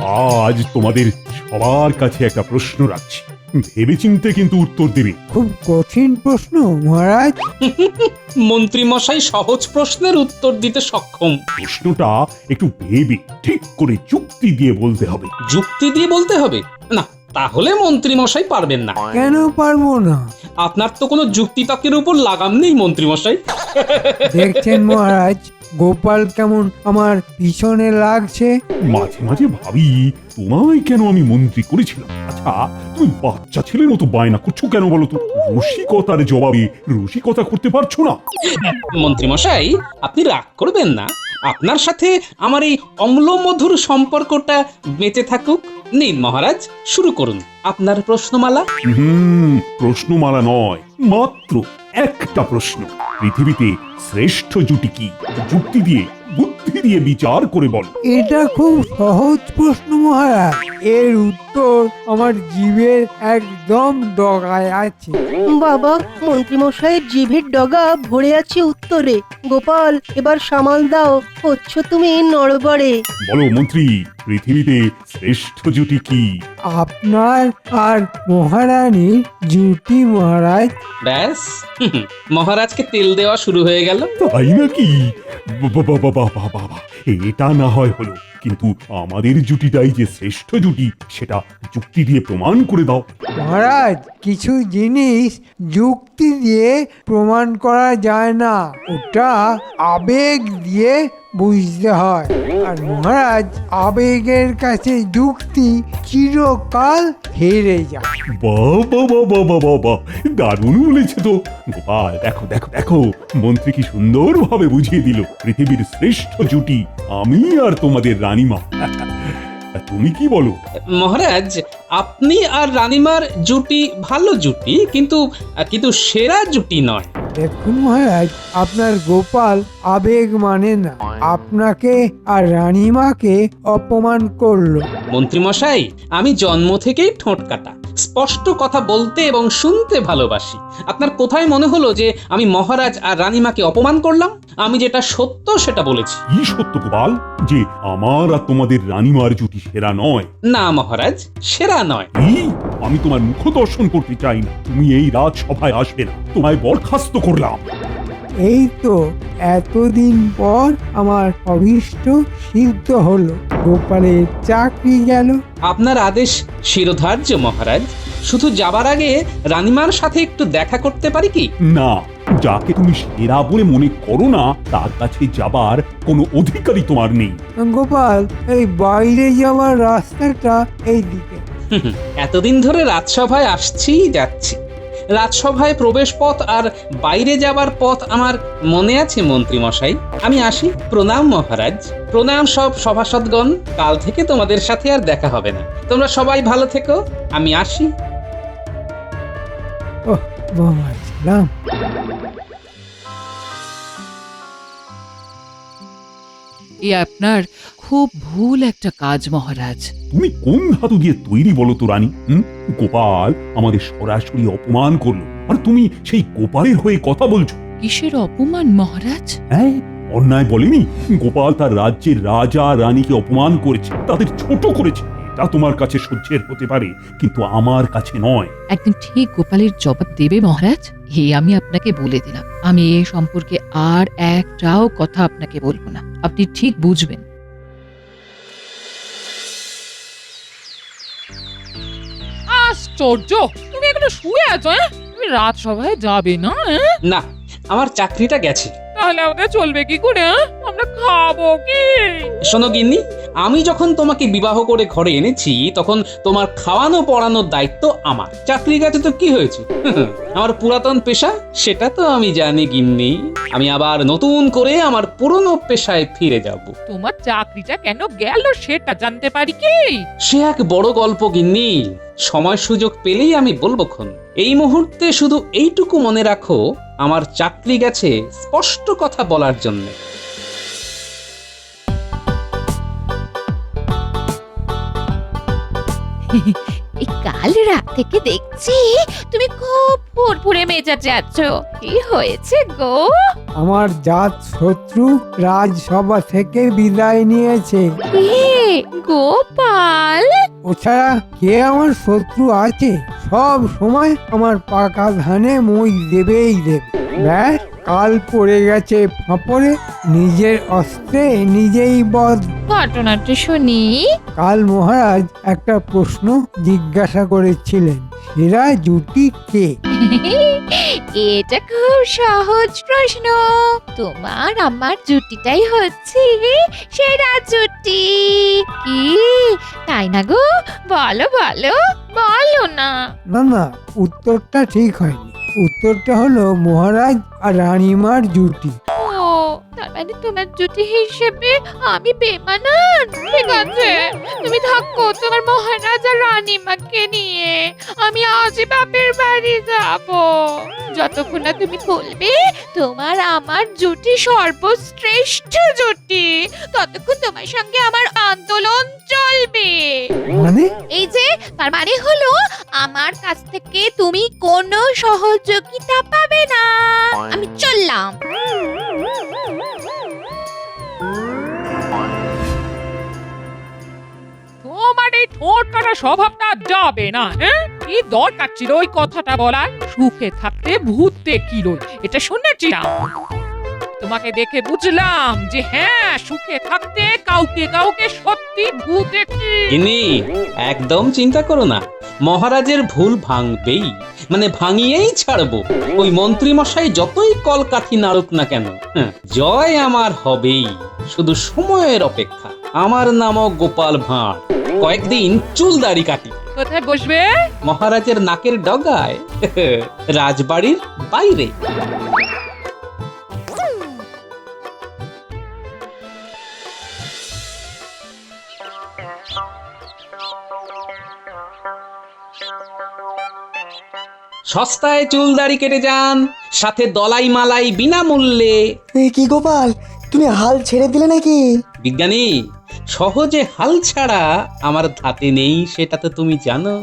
আজ তোমাদের সবার কাছে একটা প্রশ্ন রাখছি, ভেবেচিন্তে কিন্তু উত্তর দেবে। খুব কঠিন প্রশ্ন মহারাজ। মন্ত্রী মশাই সহজ প্রশ্নের উত্তর দিতে সক্ষম। প্রশ্নটা একটু ভেবে ঠিক করে যুক্তি দিয়ে বলতে হবে। যুক্তি দিয়ে বলতে হবে না, তাহলে মন্ত্রী মশাই পারবেন না। কেন পারবো না? আপনার তো কোনো যুক্তি তর্কের উপর লাগাম নেই মন্ত্রী মশাই। দেখছেন মহারাজ, গোপাল কেমন আমার পিছনে লাগছে। মাঝে মাঝে ভাবি তোমায় কেন আমি মন্ত্রী করেছিলাম। আচ্ছা, তুমি বাচ্চা ছেলের মতো বায়না করছো কেন বলো তো? রসিকতার জবাবে রসিকতা করতে পারছো না? মন্ত্রী মশাই, আপনি রাগ করবেন না। আপনার সাথে আমার এই অম্লমধুর সম্পর্কটা বেঁচে থাকুক। নিন মহারাজ, শুরু করুন আপনার প্রশ্নমালা। প্রশ্নমালা নয়, মাত্র একটা প্রশ্ন। পৃথিবীতে শ্রেষ্ঠ জুটি কি? যুক্তি দিয়ে বুদ্ধি দিয়ে বিচার করে বল। এটা খুব সহজ প্রশ্ন মহারাজ, এর উত্তর আমার জীবের একদম ডগায় আছে। বাবা, মন্ত্রীমশাইয়ের জিভের ডগা ভরে আছে উত্তরে। গোপাল, এবার সামাল দাও, হচ্ছ তুমি নড়বড়ে। বলো মন্ত্রী, পৃথিবীতে শ্রেষ্ঠ জুটি কি? আপনার আর মহারানীর জুটি মহারাজ। ব্যাস, মহারাজকে তেল দেওয়া শুরু হয়ে গেল। তাই নাকি? বাবা, এটা না হয় হলো, কিন্তু আমাদের জুটিটাই যে শ্রেষ্ঠ জুটি সেটা যুক্তি দিয়ে প্রমাণ করে দাও। মহারাজ, কিছু জিনিস যুক্তি দিয়ে প্রমাণ করা যায় না, ওটা আবেগ দিয়ে বুঝতে হয়। আর মহারাজ, আবেগের কাছে যুক্তি চিরকাল হেরে যায়। বাবা, দারুণ বলেছে তো গোপাল। দেখো দেখো দেখো, মন্ত্রী কি সুন্দরভাবে বুঝিয়ে দিল পৃথিবীর শ্রেষ্ঠ জুটি আমি আর তোমাদের রানীমা। তুমি কি বলো? মহারাজ, আপনি আর রানীমার জুটি ভালো জুটি, কিন্তু কিন্তু সেরা জুটি নয়। দেখুন মহারাজ, আপনার গোপাল আবেগ মানে না, আপনাকে আর রানীমাকে অপমান করলো। মন্ত্রী মশাই, আমি জন্ম থেকেই ঠোঁট কাটা, স্পষ্ট কথা বলতে এবং শুনতে ভালোবাসি। আপনার কোথায় মনে হলো যে আমি মহারাজ আর রানীমাকে অপমান করলাম? আমি যেটা সত্য সেটা বলেছি। কি সত্য গোপাল, যে আমার আর তোমাদের রানীমার জুটি সেরা নয়? না মহারাজ, সেরা নয়। আমি তোমার মুখ দর্শন করতে চাই না। তুমি এই রাজসভায় আসবে না, তোমায় বরখাস্ত করলাম। এই তো এতদিন পর আমার অভীষ্ট সিদ্ধ হলো, গোপালের চাকরি গেল। আপনার আদেশ শিরোধার্য মহারাজ। শুধু যাবার আগে রানীমার সাথে একটু দেখা করতে পারি কি? না, যাকে তুমি সেরা বলে মনে করো না তার কাছে যাবার কোনো অধিকারই তোমার নেই। গোপাল, এই বাইরে যাওয়ার রাস্তাটা এই দিকে। এতদিন ধরে রাজসভায় আসছি যাচ্ছি, রাজসভায় প্রবেশ পথ আর বাইরে যাবার পথ আমার মনে আছে মন্ত্রী মশাই। আমি আসি। প্রণাম মহারাজ। প্রণাম সব সভাসদগণ। কাল থেকে তোমাদের সাথে আর দেখা হবে না। তোমরা সবাই ভালো থেকো। আমি আসি। ওহ বাবালাম। এ আপনার খুব ভুল একটা কাজ মহারাজ। তুমি কোন ধাতু দিয়ে তৈরি বলো তো রানী? গোপাল আমাদের সরাসরি অপমান করলো, আর তুমি সেই গোপালের হয়ে কথা বলছো। কিসের অপমান মহারাজ? হ্যাঁ, অন্যায় বলেনি? গোপাল তার রাজ্যের রাজা রানীকে অপমান করেছে, তাদের ছোট করেছে। এটা তোমার কাছে সহ্যের হতে পারে, কিন্তু আমার কাছে নয়। একদিন ঠিক গোপালের জবাব দেবে মহারাজ, আমি আপনাকে বলে দিলাম। আমি এ সম্পর্কে আর একটাও কথা আপনাকে বলবো না, আপনি ঠিক বুঝবেন। আশ্চর্য, তুমি এখনো শুয়ে আছো? তুমি রাজসভায় যাবে না? না, আমার চাকরিটা গেছে। তাহলে আমাদের চলবে কি করে? আমরা খাবো কি? শোনো গিন্নি, আমি যখন তোমাকে বিবাহ করে ঘরে এনেছি তখন তোমার খাওয়ানো পড়ানোর দায়িত্ব আমার। চাকরি গেছে তো কি হয়েছে? আমার পুরাতন পেশা, সেটা তো আমি জানি গিন্নি। আমি আবার নতুন করে আমার পুরনো পেশায় ফিরে যাব। তোমার চাকরিটা কেন গেল সেটা জানতে পারি কি? সে এক বড় গল্প গিন্নি, সময় সুযোগ পেলেই আমি বলবোক্ষণ। এই মুহূর্তে শুধু এইটুকু মনে রাখো, আমার চাকরি গেছে স্পষ্ট কথা বলার জন্য। এই কাল রাত থেকে দেখছি তুমি খুব ফুরফুরে মেজাজে আছো। কি হয়েছে গো? আমার জাত শত্রু রাজসভা থেকে বিদায় নিয়েছে। কি? গোপাল? ও ছাড়া কে আমার শত্রু আছে? সব সময় আমার পাকা ধানে মই দেবেই দেবে। ব্যাস, কাল পড়ে গেছে ফাঁপড়ে, নিজের অস্ত্রে নিজেই বধ। ঘটনাটা শুনি। কাল মহারাজ একটা প্রশ্ন জিজ্ঞাসা করেছিলেন, সেরা জুটি কে? এটা খুব সহজ প্রশ্ন। তোমার আমার জুটিটাই হচ্ছে সেরা জুটি। কি তাই না গো? বলো বলো, বলো না। না না, উত্তরটা ঠিক হয়নি। উত্তরটা হলো মহারাজ আর রানীমার জুটি। ও, তার মানে তোমার জুটি হিসেবে আমি বেমানান? ঠিক আছে, তুমি থাকো তোমার মহারাজ আর রানীমাকে নিয়ে। আমি আজই বাপের বাড়ি যাব। যতক্ষণ না তুমি বলবে তোমার আমার জুটি সর্বশ্রেষ্ঠ জুটি, ততক্ষণ তোমার সঙ্গে আমার আন্দোলন চলবে। মানে? এই যে, তার মানে হলো আমার কাছ থেকে তুমি কোনো সহযোগিতা পাবে না। আমি চললাম। তোমার এই ঠোঁট কাটা স্বভাবটা যাবে না। হ্যাঁ, কি দরকার ছিল ওই কথাটা বলার? সুখে থাকতে ভূত দেখিল, এটা শুনেছিলাম। তোমাকে দেখে বুঝলাম যে হ্যাঁ, সুখে থাকতে কাউকে কাউকে সত্যি ভূত দেখি। ইনি একদম চিন্তা করো না, মহারাজের ভুল ভাঙবেই, মানে ভাঙিয়েই ছাড়বো। ওই মন্ত্রী মশাই যতই কলকাঠি নাড়ুক না কেন, জয় আমার হবেই। শুধু সময়ের অপেক্ষা। আমার নামও গোপাল ভাঁড়। কয়েকদিন চুল দাড়ি কাটি। কোথায় বসবে? মহারাজের নাকের ডগায়, রাজবাড়ির বাইরে। সস্তায় চুল দাড়ি কেটে যান, সাথে দলাই মালাই বিনামূল্যে। কি গোপাল, তুমি হাল ছেড়ে দিলে নাকি? বিজ্ঞানী, সহজে হাল ছাড়া আমার ধাতে নেই, সেটা তো তুমি জানো।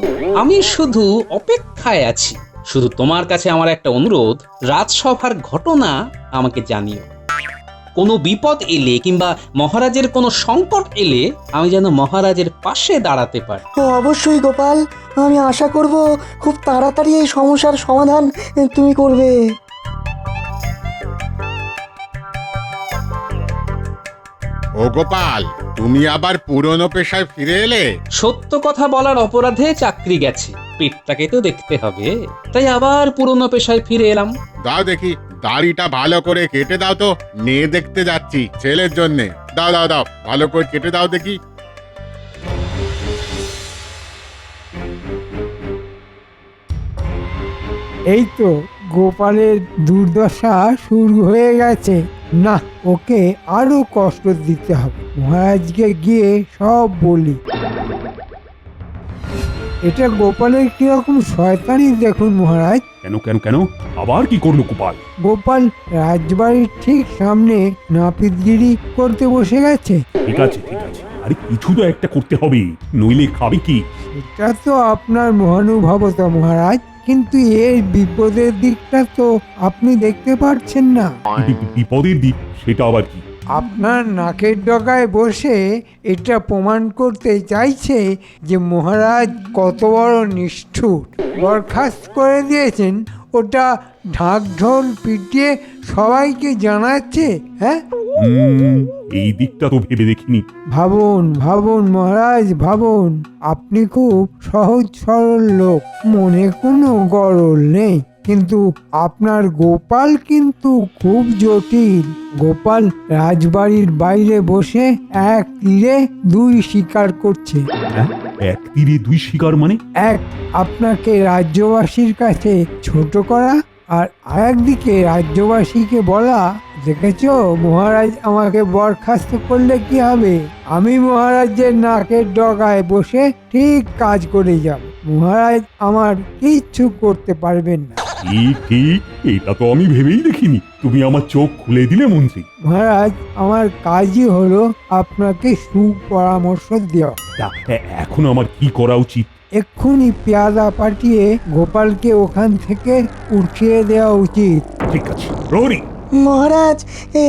আমি শুধু অপেক্ষায় আছি। শুধু তোমার কাছে আমার একটা অনুরোধ, রাজসভার ঘটনা আমাকে জানিও। কোনো বিপদ এলে কিংবা মহারাজের কোনো সংকট এলে আমি যেন মহারাজের পাশে দাঁড়াতে পারি। অবশ্যই গোপাল, আমি আশা করব খুব তাড়াতাড়ি এই সমস্যার সমাধান তুমি করবে। ও গোপাল, তুমি আবার পুরনো পেশায় ফিরে এলে? সত্য কথা বলার অপরাধে চাকরি গেছে, পেটটাকে তো দেখতে হবে, তাই আবার পুরনো পেশায় ফিরে এলাম। দাও দেখি, দাড়িটা ভালো করে কেটে দাও তো, মেয়ে দেখতে যাচ্ছি ছেলের জন্যে। দাও দাও দাও, ভালো করে কেটে দাও দেখি। এই তো গোপালের দুর্দশা শুরু হয়ে গেছে। না, ওকে আরো কষ্ট দিতে হবে। মহারাজকে গিয়ে সব বলি। এটা গোপালের কিরকম শয়তানি দেখুন মহারাজ। কেন কেন কেন, আবার কি করলো গোপাল? গোপাল রাজবাড়ির ঠিক সামনে নাপিতগিরি করতে বসে গেছে। ঠিক আছে ঠিক আছে, আরে কিছু তো একটা করতে হবে, নইলে খাবে কি? এটা তো আপনার মহানুভবতা মহারাজ, কিন্তু এর বিপদের দিকটা তো আপনি দেখতে পারছেন না। বিপদের দিক, সেটা আবার কি? আপনার নাকের ডগায় বসে এটা প্রমাণ করতে চাইছে যে মহারাজ কত বড় নিষ্ঠুর। বরখাস্ত করে দিয়েছেন, ওটা ঢাক ঢোল পিটিয়ে সবাইকে জানাচ্ছে। হ্যাঁ, এই দিকটা তো ভেবে দেখিনি। ভাবুন ভাবুন মহারাজ, ভাবুন। আপনি খুব সহজ সরল লোক, মনে কোনো গরল নেই, কিন্তু আপনার গোপাল কিন্তু খুব জটিল। গোপাল রাজবাড়ির বাইরে বসে এক তীরে দুই শিকার করছে। হ্যাঁ, এক তীরে দুই শিকার মানে? এক, আপনাকে রাজ্যবাসীর কাছে ছোট করা, আর আরেকদিকে রাজ্যবাসীকে বলা, দেখেছো মহারাজ আমাকে বরখাস্ত করলে কি হবে, আমি মহারাজের নাকের ডগায় বসে ঠিক কাজ করে যাব, মহারাজ আমার কিচ্ছু করতে পারবেন না। ঠিক ঠিক, এটা তো আমি ভেবেই দেখিনি। তুমি আমার চোখ খুলে দিলে মন্ত্রী। মহারাজ, আমার কাজই হলো আপনাকে সুপরামর্শ দেওয়া। এখন আমার কি করা উচিত? এক্ষুনি পেয়াদা পাঠিয়ে গোপালকে ওখান থেকে উঠিয়ে দেওয়া উচিত। ঠিক আছে প্রহরী, মহারাজ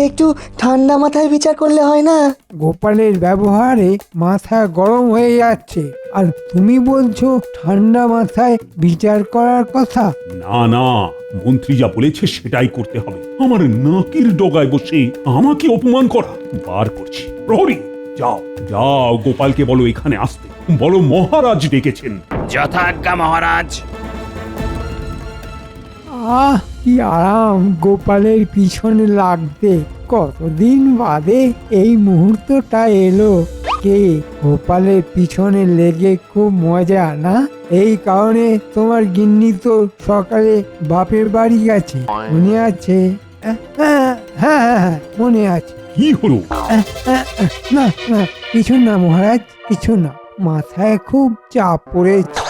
একটু ঠান্ডা মাথায় বিচার করলে হয় না? গোপালের ব্যবহারে মাথা গরম হয়ে যাচ্ছে আর তুমি বলছো ঠান্ডা মাথায় বিচার করার কথা। না না, মন্ত্রী যা বলেছে সেটাই করতে হবে। আমার নাকের ডগায় বসে আমাকে অপমান করা। বার করছি। প্রহরী, যাও যাও, গোপালকে বলো এখানে আসতে। বলো মহারাজ ডেকেছেন। যথাজ্ঞা মহারাজ। আহ কি আরাম গোপালের পিছনে লাগতে। কতদিন বাদে এই মুহূর্তটা এলো। কে গোপালের পিছনে লেগে খুব মজা না? এই কারণে তোমার গিন্নি তো সকালে বাপের বাড়ি গেছে, মনে আছে? হ্যাঁ হ্যাঁ হ্যাঁ, মনে আছে। কি হলো? না না, কিছু না মহারাজ, কিছু না। মাথায় খুব চাপ পড়েছে।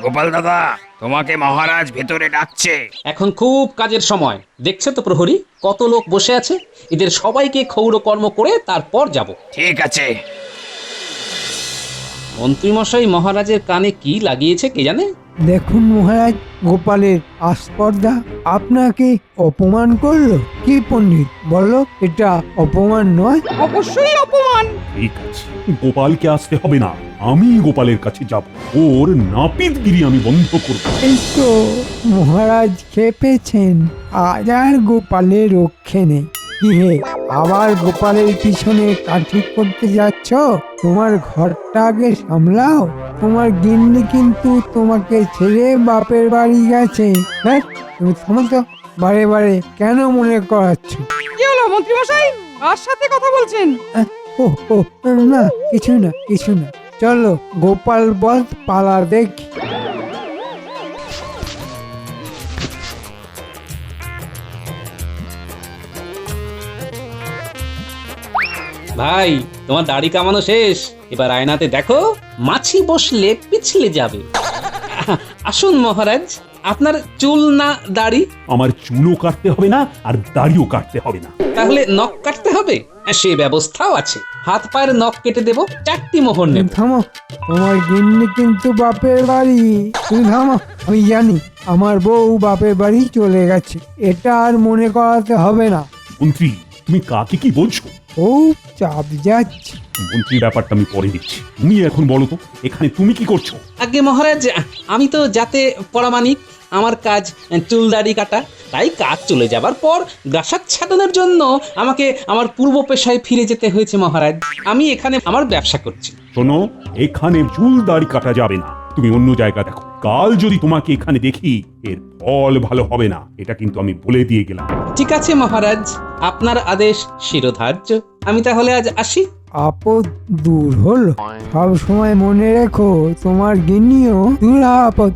গোপাল দাদা, তোমাকে মহারাজ ভেতরে ডাকছে। এখন খুব কাজের সময়, দেখছো তো প্রহরী কত লোক বসে আছে। এদের সবাইকে ক্ষৌর কর্ম করে তারপর যাব। ঠিক আছে। মন্ত্রীমশাই মহারাজের কানে কি লাগিয়েছে কে জানে। দেখুন মহারাজ, গোপালের আস্পর্ধা আপনাকে অপমান করলো। কি পণ্ডিত বলো, এটা অপমান নয়? অবশ্যই অপমান। ঠিক আছে, গোপালকে আসতে হবে না, আমি গোপালের কাছে যাব। ওর নাপিতগিরি আমি বন্ধ করব। এই তো মহারাজ খেপেছেন। আজ আর গোপালের রক্ষে নেই। কি হে, আবার গোপালের পিছনে কাঠি করতে যাচ্ছ? তোমার ঘরটা আগে সামলাও। তোমার গিন্নি কিন্তু তোমাকে ছেড়ে বাপের বাড়ি গেছে। হ্যাঁ, তুমি থামো তো, বারে বারে কেন মনে করাচ্ছ? কি হলো মন্ত্রী মশাই, কার সাথে কথা বলছেন? ও ও, না কিছু না, কিছু না। চলো গোপাল বধ পালা দেখি। ভাই, তোমার দাড়ি কামানো শেষ, এবার আয়নাতে দেখো মাছি বসলে পিছলে যাবে। আসুন মহারাজ, আপনার চুল না দাড়ি? আমার চুলও কাটতে হবে না আর দাড়িও কাটতে হবে না। তাহলে নখ কাটতে হবে? সে ব্যবস্থাও আছে, হাত পায়ের নখ কেটে দেব, 4টি মোহর নেব। থামো, তোমার গিন্নি কিন্তু বাপের বাড়ি। তুমি থামো, আমি জানি আমার বউ বাপের বাড়ি চলে গেছে, এটা আর মনে করাতে হবে না। মন্ত্রী, তুমি কাকে কি বলছো? খুব চাপ যাচ্ছে। মন্ত্রী, ব্যাপারটা আমি পরে দেখছি। তুমি এখন বলো তো, এখানে তুমি কি করছো? আগে মহারাজ, আমি তো যাতে পরামানিক, আমার কাজ চুল দাড়ি কাটা। তাই কাজ চলে যাবার পর গ্রাসাচ্ছাদনের জন্য আমাকে আমার পূর্ব পেশায় ফিরে যেতে হয়েছে মহারাজ। আমি এখানে আমার ব্যবসা করছি। শোনো, এখানে চুল দাড়ি কাটা যাবে না। তুমি অন্য জায়গা দেখো। কাল যদি তোমাকে এখানে দেখি, এর ফল ভালো হবে না, এটা কিন্তু আমি বলে দিয়ে গেলাম। ঠিক আছে মহারাজ, আপনার আদেশ শিরোধার্য। আমি তাহলে আজ আসি। আপদ দূর হলো। সব সময় মনে রেখো, তোমার গিন্নিও দূর আপদ।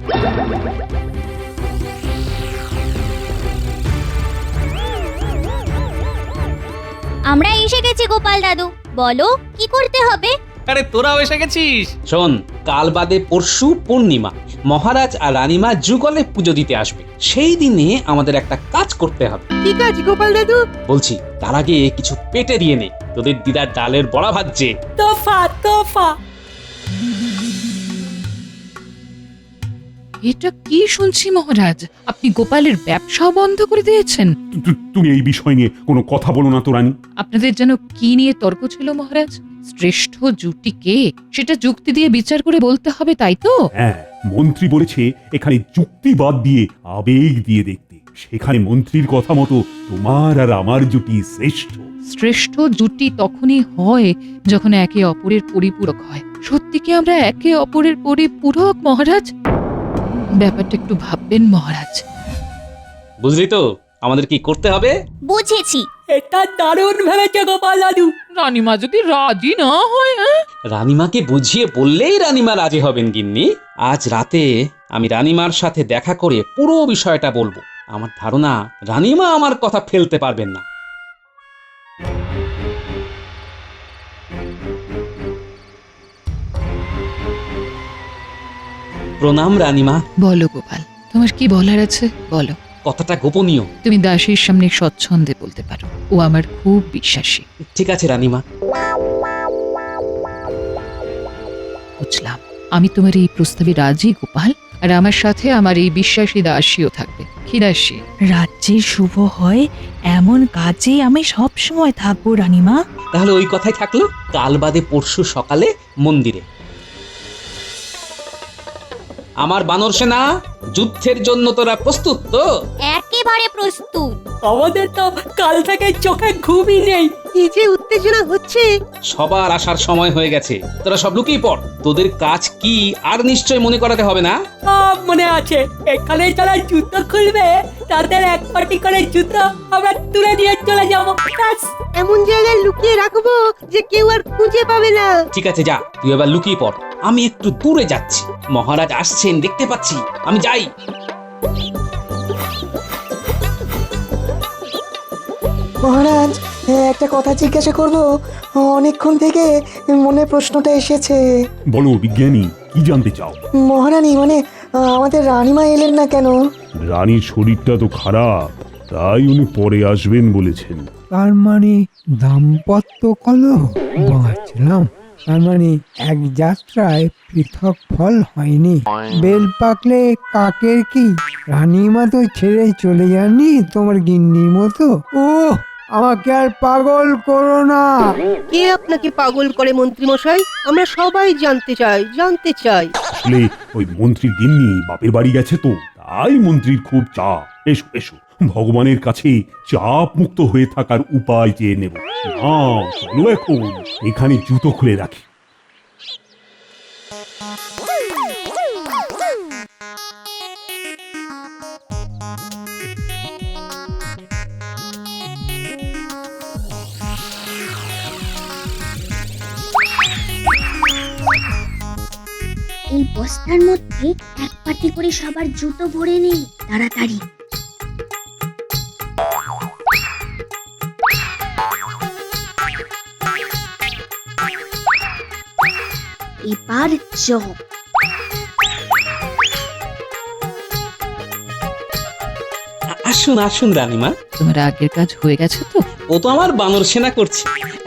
আমরা এসে গেছি গোপাল দাদু, বলো কি করতে হবে? আরে তোরাও এসে গেছিস? শোন, কাল বাদে পরশু পূর্ণিমা, মহারাজ আর রানীমা যুগলে পুজো দিতে আসবে। সেই দিনে আমাদের একটা কাজ করতে হবে। ঠিক আছে গোপাল দাদু। বলছি, তার আগে কিছু পেটে দিয়ে নে। তোদের দিদার ডালের বড়া ভাজছে। তোফা তোফা। এটা কি শুনছি মহারাজ, আপনি গোপালের ব্যবসাও বন্ধ করে দিয়েছেন? তুমি এই বিষয় নিয়ে কোনো কথা বলো না তো রানী। আপনাদের যেন কি নিয়ে তর্ক ছিল মহারাজ? শ্রেষ্ঠ জুটি কে সেটা যুক্তি দিয়ে বিচার করে বলতে হবে, তাই তো? হ্যাঁ, মন্ত্রী বলেছে এখানে যুক্তি বাদ দিয়ে আবেগ দিয়ে দেখতে। সেখানে মন্ত্রীর কথা মতো তোমার আর আমার জুটি শ্রেষ্ঠ। শ্রেষ্ঠ জুটি তখনই হয় যখন একে অপরের পরিপূরক হয়। সত্যি কি আমরা একে অপরের পরিপূরক মহারাজ? ব্যাপারটা একটু ভাববেন মহারাজ। বুঝলি তো আমাদের কি করতে হবে? বুঝেছি। এটা দারুণ ভেবেছে গোপাল দাদু। রানীমা যদি রাজি না হয়? রানীমাকে বুঝিয়ে বললেই রানীমা রাজি হবেন গিন্নি। আজ রাতে আমি রানীমার সাথে দেখা করে পুরো বিষয়টা বলবো। আমার ধারণা রানীমা আমার কথা ফেলতে পারবেন না। প্রণাম রানীমা। বলো গোপাল, তোমার কি বলার আছে বলো। কথাটা গোপনীয়। তুমি দাসীর সামনে স্বচ্ছন্দে বলতে পারো, ও আমার খুব বিশ্বাসী। ঠিক আছে রানীমা। বুঝলাম, আমি তোমার এই প্রস্তাবে রাজি গোপাল, আর আমার সাথে আমার এই বিশ্বাসী দাসীও থাকবে। লক্ষ্মীদাসী। রাজ্যের শুভ হয় এমন কাজে আমি সব সময় থাকবো রানীমা। তাহলে ওই কথাই থাকলো, কাল বাদে পরশু সকালে মন্দিরে। আমার বানর সেনা, যুদ্ধের জন্য তোরা প্রস্তুত তো? একেবারে প্রস্তুত। আমাদের তো কাল থেকে চোখে ঘুমই নেই, কি যে উত্তেজনা হচ্ছে। সবার আসার সময় হয়ে গেছে, তোরা সব লুকিয়ে পড়। তোদের কাজ কি আর নিশ্চয় মনে করাতে হবে না? মনে আছে, এখানে যারা জুতো খুলবে তাদের এক পাটি করে জুতো আমরা তুলে দিয়ে চলে যাবো। এমন জায়গায় লুকিয়ে রাখবো যে কেউ আর খুঁজে পাবে না। ঠিক আছে, যা, তুই এবার লুকিয়ে পড়। আমি একটু দূরে যাচ্ছি, মহারাজ আসছেন দেখতে পাচ্ছি, আমি যাই। মহারাজ, একটা কথা জিজ্ঞাসা করব, অনেকক্ষণ থেকে মনে প্রশ্নটা এসেছে। বলো বিজ্ঞানী, কি জানতে চাও? মহারানী মানে আমাদের রানীমা এলেন না কেন? রানীর শরীরটা তো খারাপ, তাই উনি পরে আসবেন বলেছেন। তার মানে দাম্পত্য কলহ, বাঁচলাম। তার মানে এক যাত্রায় পৃথক ফল হয়নি। বেল পাকলে কাকের কি? রানীমা তো ছেড়ে চলে যাননি তোমার গিন্নির মতো। ও, আমাকে আর পাগল করো না। কে আপনাকে পাগল করে মন্ত্রী মশাই? আমরা সবাই জানতে চাই। আসলে ওই মন্ত্রীর গিন্নি বাপের বাড়ি গেছে তো, তাই মন্ত্রীর খুব চাপ। এসো এসো, ভগবানের কাছে চাপ মুক্ত হয়ে থাকার উপায় চেয়ে নেব। না, চলো এখন এখানে জুতো খুলে রাখি। এই বস্তার মধ্যে এক পাটি করে সবার জুতো ভরে নেই, তাড়াতাড়ি। এবার চপ। আসুন আসুন রানীমা। তোমার আগের কাজ হয়ে গেছে তো? ও তো আমার বানর সেনা করছে,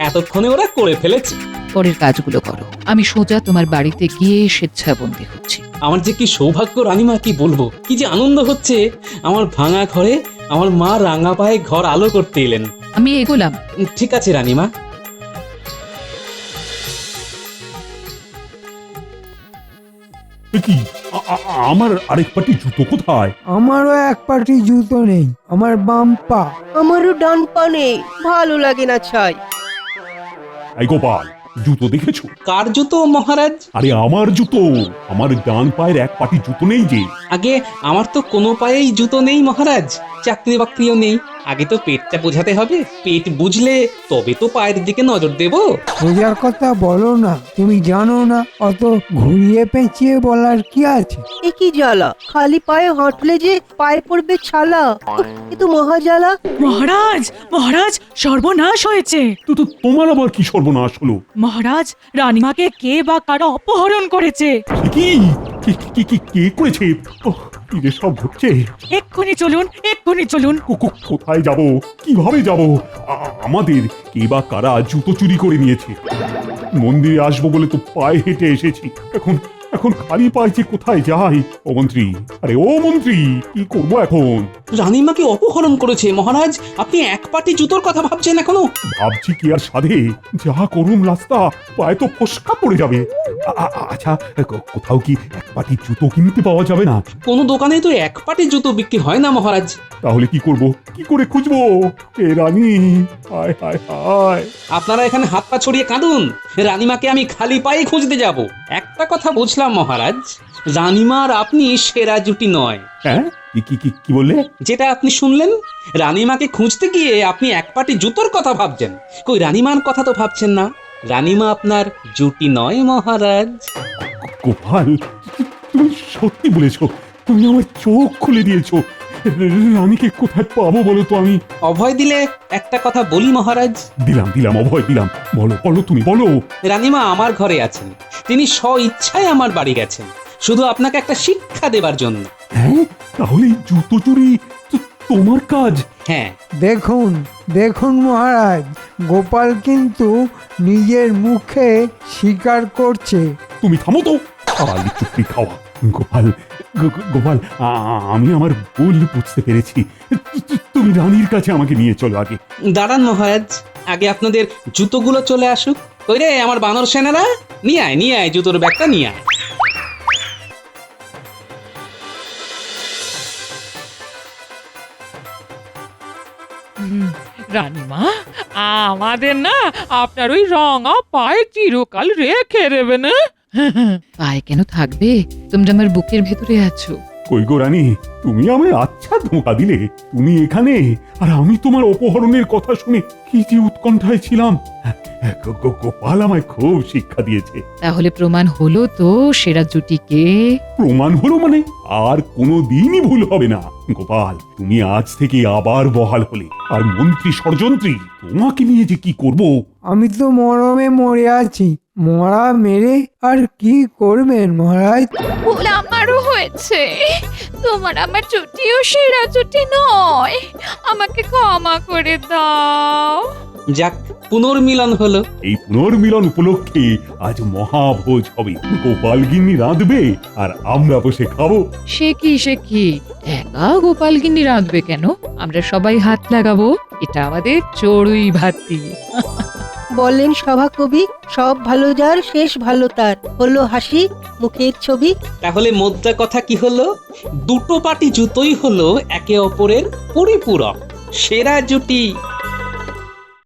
এতক্ষণে ওরা করে ফেলেছে। পরের কাজগুলো করো, আমি সোজা তোমার বাড়িতে গিয়ে স্বেচ্ছাবন্দী হচ্ছি। আমার যে কি সৌভাগ্য রানীমা, কি বলবো, কি যে আনন্দ হচ্ছে। আমার ভাঙা ঘরে আমার মা রাঙা পায়ে ঘর আলো করতে এলেন। আমি এগোলাম। ঠিক আছে রানীমা। কি আমার আরেক পাটি জুতো কোথায়? আমারও এক পাটি জুতো নেই, আমার বাম পা। আমারও ডান পা নেই, ভালো লাগে না ছাই। এই গোপাল, জুতো দেখেছো? কার জুতো মহারাজ? আরে আমার জুতো, আমার ডান পায়ের এক পাটি জুতো নেই যে। আগে আমার তো কোনো পায়েই জুতো নেই মহারাজ, চাকরি বাকরিও নেই। আগে তো পেটটা বোঝাতে হবে, পেট বুঝলে তবে তো পায়ের দিকে নজর দেব। সোজা কথা বলো না, তুমি জানো না, অত ঘুরিয়ে পেঁচিয়ে বলার কি আছে? এ কি জ্বালা, খালি পায়ে হাঁটলে যে পায়ে পড়বে ছালা। এ তো মহা জ্বালা। মহারাজ, মহারাজ, সর্বনাশ হয়েছে। তো তোমার আবার কি সর্বনাশ হলো? মহারাজ, রানীমাকে কে বা কারা অপহরণ করেছে। কি কে করেছে? কি যে সব হচ্ছে! এক্ষুনি চলুন, এক্ষুনি চলুন। কোথায় যাব, কিভাবে যাব? আমাদের কে বা কারা জুতো চুরি করে নিয়েছে। মন্দিরে আসবো বলে তো পায়ে হেঁটে এসেছি, এখন খালি পায়ে যে কোথায় যাই? ও মন্ত্রী, আরে ও মন্ত্রী, কি করবো এখন? রানীমাকে অপহরণ করেছে মহারাজ, আপনি এক পাটি জুতোর কথা ভাবছেন এখনো? ভাবছি কি আর সাধে, যা করুম রাস্তা, পায়ে তো ফসকা পড়ে যাবে। আচ্ছা, কোথাও কি এক পাটি জুতো কিনতে পাওয়া যাবে না? কোনো দোকানে তো এক পাটি জুতো বিক্রি হয় না মহারাজ। তাহলে কি করব, কি করে খুঁজবো? এ রানী, হায় হায় হায়! আপনারা এখানে হাত পা ছড়িয়ে কাঁদুন, রানীমাকে আমি খালি পায়ে খুঁজতে যাব। একটা কথা বুঝলাম মহারাজ, রানীমার আপনি সেরা জুটি নয়। হ্যাঁ, কি বললে? যেটা আপনি শুনলেন, রানীমাকে খুঁজতে গিয়ে আপনি এক পাটি জুতোর কথা ভাবছেন, কই রানীমার কথা তো ভাবছেন না। রানীমা আপনার জুটি নয় মহারাজ। গোপাল, তুমি সত্যি বলেছো, তুমি আমার চোখ খুলে দিয়েছো। রানীকে কোথায় পাবো বলো তো? আমি অভয় দিলে একটা কথা বলি মহারাজ। দিলাম অভয় দিলাম। বলো তুমি বলো। রানীমা আমার ঘরে আছেন, তিনি স্ব ইচ্ছায় আমার বাড়ি গেছেন, শুধু আপনাকে একটা শিক্ষা দেবার জন্য। হ্যাঁ, তাহলে জুতো চুরি তোমার কাজ? হ্যাঁ। দেখুন মহারাজ, গোপাল কিন্তু নিজের মুখে স্বীকার করছে। তুমি থামো তো, আলি চুক্তি খাওয়া। গোপাল গোপাল আমি আমার ভুল বুঝতে পেরেছি। তুমি রানীর কাছে আমাকে নিয়ে চলো আগে। দাঁড়ান মহারাজ, আগে আপনাদের জুতোগুলো চলে আসুক। কই রে আমার বানর সেনারা, নিয়ে আয় জুতোর ব্যাগটা নিয়ে আয়। রানীমা, আমাদের না আপনার ওই রঙা পায়ে চিরকাল রেখে দেবেন। পায়ে কেন থাকবে? তোমরা আমার বুকের ভেতরে আছো। কই গো রানী, তুমি আমায় আচ্ছা ধোঁকা দিলে। তুমি এখানে আর আমি তোমার অপহরণের কথা শুনে কি যে উৎকণ্ঠায় ছিলাম। গোপাল আমায় খুব শিক্ষা দিয়েছে। তাহলে প্রমাণ হলো তো সেরা জুটিকে? প্রমাণ হলো মানে আর কোনো দিনই ভুল হবে না। গোপাল, তুমি আজ থেকে আবার বহাল হলে। আর মন্ত্রী ষড়যন্ত্রী, তোমাকে নিয়ে যে কি করব। আমি তো মরমে মরে আছি, মরা মেরে আর কি করবেন মহারাজ? ভুল আমারও হয়েছে, তোমার আমার জুটিও সেরা জুটি নয়, আমাকে ক্ষমা করে দাও। যাক, পুনর্মিলন হলো। এই পুনর্মিলন উপলক্ষে আজ মহাভোজ হবে। গোপাল গিন্নি রাঁধবে আর আমরা বসে খাবো। সে কি একা গোপালগিন্নি রাঁধবে কেন? আমরা সবাই হাত লাগাবো। এটা আমাদের চড়ুই ভাতি। বলেন সভাকবি, সব ভালো যার শেষ ভালো তার। হলো হাসি, মুখের ছবি। তাহলে মোদ্দা কথা কি হলো? দুটো পাটি জুতোই হলো একে অপরের পরিপূরক, সেরা জুটি।